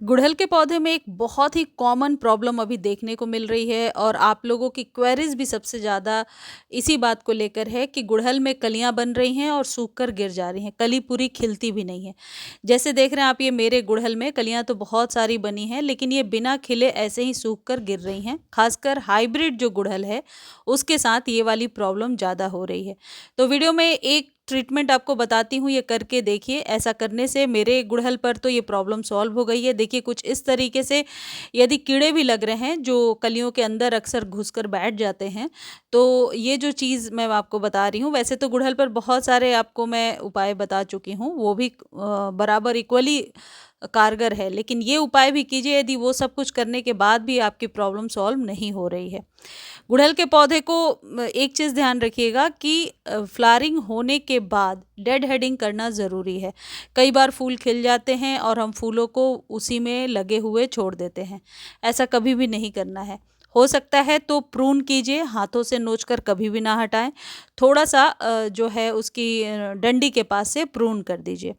गुड़हल के पौधे में एक बहुत ही कॉमन प्रॉब्लम अभी देखने को मिल रही है और आप लोगों की क्वेरीज भी सबसे ज़्यादा इसी बात को लेकर है कि गुड़हल में कलियां बन रही हैं और सूख कर गिर जा रही हैं, कली पूरी खिलती भी नहीं है। जैसे देख रहे हैं आप, ये मेरे गुड़हल में कलियां तो बहुत सारी बनी हैं, लेकिन ये बिना खिले ऐसे ही सूख कर गिर रही हैं। खासकर हाइब्रिड जो गुड़हल है उसके साथ ये वाली प्रॉब्लम ज़्यादा हो रही है। तो वीडियो में एक ट्रीटमेंट आपको बताती हूँ, ये करके देखिए। ऐसा करने से मेरे गुड़हल पर तो ये प्रॉब्लम सॉल्व हो गई है। देखिए कुछ इस तरीके से, यदि कीड़े भी लग रहे हैं जो कलियों के अंदर अक्सर घुसकर बैठ जाते हैं, तो ये जो चीज़ मैं आपको बता रही हूँ, वैसे तो गुड़हल पर बहुत सारे आपको मैं उपाय बता चुकी हूँ, वो भी बराबर इक्वली कारगर है, लेकिन ये उपाय भी कीजिए यदि वो सब कुछ करने के बाद भी आपकी प्रॉब्लम सॉल्व नहीं हो रही है। गुड़हल के पौधे को एक चीज़ ध्यान रखिएगा कि फ्लावरिंग होने के बाद डेड हेडिंग करना ज़रूरी है। कई बार फूल खिल जाते हैं और हम फूलों को उसी में लगे हुए छोड़ देते हैं। ऐसा कभी भी नहीं करना है। हो सकता है तो प्रून कीजिए, हाथों से नोचकर कभी भी ना हटाएं। थोड़ा सा जो है उसकी डंडी के पास से प्रून कर दीजिए।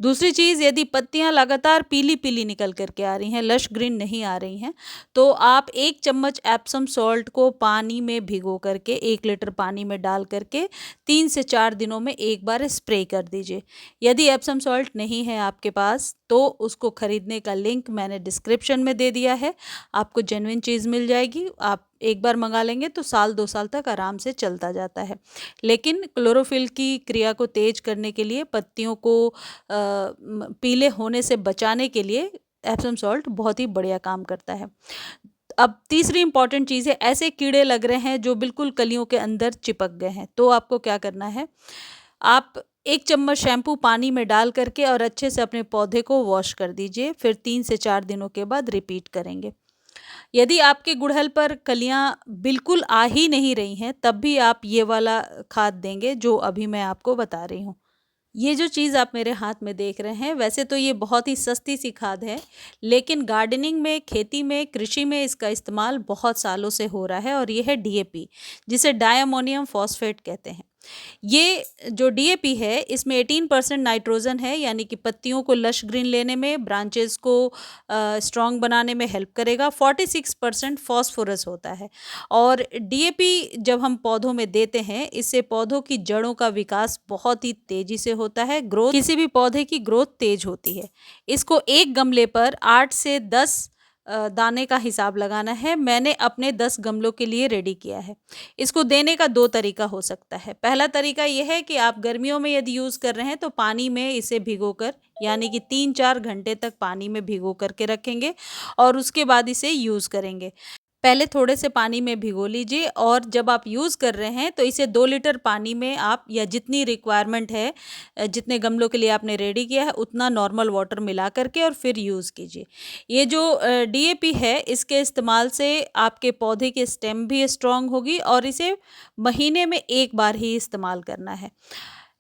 दूसरी चीज़, यदि पत्तियां लगातार पीली पीली निकल करके आ रही हैं, लश ग्रीन नहीं आ रही हैं, तो आप 1 चम्मच एप्सम सॉल्ट को पानी में भिगो करके 1 लीटर पानी में डाल करके 3 से 4 दिनों में एक बार स्प्रे कर दीजिए। यदि एप्सम सॉल्ट नहीं है आपके पास तो उसको खरीदने का लिंक मैंने डिस्क्रिप्शन में दे दिया है। आपको जेन्युइन चीज़ मिल जाएगी। आप एक बार मंगा लेंगे तो साल 2 साल तक आराम से चलता जाता है। लेकिन क्लोरोफिल की क्रिया को तेज करने के लिए, पत्तियों को पीले होने से बचाने के लिए एप्सम सॉल्ट बहुत ही बढ़िया काम करता है। अब तीसरी इंपॉर्टेंट चीज़ है, ऐसे कीड़े लग रहे हैं जो बिल्कुल कलियों के अंदर चिपक गए हैं, तो आपको क्या करना है, आप 1 चम्मच शैम्पू पानी में डाल करके और अच्छे से अपने पौधे को वॉश कर दीजिए। फिर 3 से 4 दिनों के बाद रिपीट करेंगे। यदि आपके गुड़हल पर कलियां बिल्कुल आ ही नहीं रही हैं, तब भी आप ये वाला खाद देंगे जो अभी मैं आपको बता रही हूँ। ये जो चीज़ आप मेरे हाथ में देख रहे हैं, वैसे तो ये बहुत ही सस्ती सी खाद है, लेकिन गार्डनिंग में, खेती में, कृषि में इसका इस्तेमाल बहुत सालों से हो रहा है और ये है डीएपी, जिसे डायमोनियम फॉस्फेट कहते हैं। ये जो डीएपी है इसमें 18% नाइट्रोजन है, यानी कि पत्तियों को लश ग्रीन लेने में, ब्रांचेस को स्ट्रॉन्ग बनाने में हेल्प करेगा। 46% फॉस्फोरस होता है। और डीएपी जब हम पौधों में देते हैं, इससे पौधों की जड़ों का विकास बहुत ही तेजी से होता है। ग्रोथ, किसी भी पौधे की ग्रोथ तेज होती है। इसको एक गमले पर 8 से 10 दाने का हिसाब लगाना है। मैंने अपने 10 गमलों के लिए रेडी किया है। इसको देने का 2 तरीका हो सकता है। पहला तरीका यह है कि आप गर्मियों में यदि यूज़ कर रहे हैं तो पानी में इसे भिगोकर, यानी कि 3-4 घंटे तक पानी में भिगो करके रखेंगे और उसके बाद इसे यूज़ करेंगे। पहले थोड़े से पानी में भिगो लीजिए और जब आप यूज़ कर रहे हैं तो इसे 2 लीटर पानी में आप, या जितनी रिक्वायरमेंट है, जितने गमलों के लिए आपने रेडी किया है उतना नॉर्मल वाटर मिला करके और फिर यूज़ कीजिए। ये जो डीएपी है, इसके इस्तेमाल से आपके पौधे की स्टेम भी स्ट्रांग होगी और इसे महीने में एक बार ही इस्तेमाल करना है।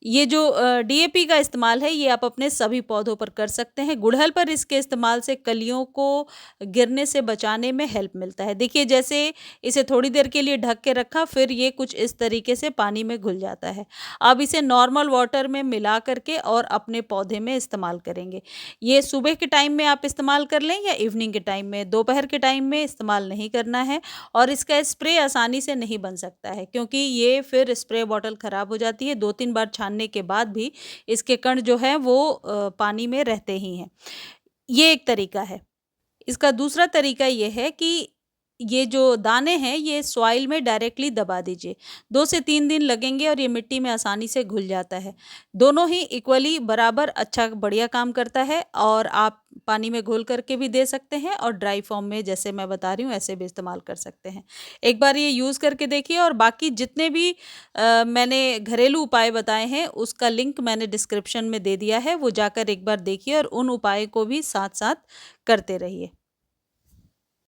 ये जो डीएपी का इस्तेमाल है ये आप अपने सभी पौधों पर कर सकते हैं। गुड़हल पर इसके इस्तेमाल से कलियों को गिरने से बचाने में हेल्प मिलता है। देखिए जैसे इसे थोड़ी देर के लिए ढक के रखा, फिर ये कुछ इस तरीके से पानी में घुल जाता है। अब इसे नॉर्मल वाटर में मिला करके और अपने पौधे में इस्तेमाल करेंगे। ये सुबह के टाइम में आप इस्तेमाल कर लें या इवनिंग के टाइम में, दोपहर के टाइम में इस्तेमाल नहीं करना है। और इसका स्प्रे आसानी से नहीं बन सकता है, क्योंकि ये फिर स्प्रे बॉटल ख़राब हो जाती है। 2-3 बार छानने के बाद भी इसके कण जो हैं वो पानी में रहते ही हैं। ये एक तरीका है। इसका दूसरा तरीका ये है कि ये जो दाने हैं ये सॉइल में डायरेक्टली दबा दीजिए। 2 से 3 दिन लगेंगे और ये मिट्टी में आसानी से घुल जाता है। दोनों ही इक्वली बराबर अच्छा बढ़िया काम करता है और आप पानी में घोल करके भी दे सकते हैं और ड्राई फॉर्म में, जैसे मैं बता रही हूँ, ऐसे भी इस्तेमाल कर सकते हैं। एक बार ये यूज़ करके देखिए और बाकी जितने भी मैंने घरेलू उपाय बताए हैं उसका लिंक मैंने डिस्क्रिप्शन में दे दिया है, वो जाकर एक बार देखिए और उन उपायों को भी साथ-साथ करते रहिए।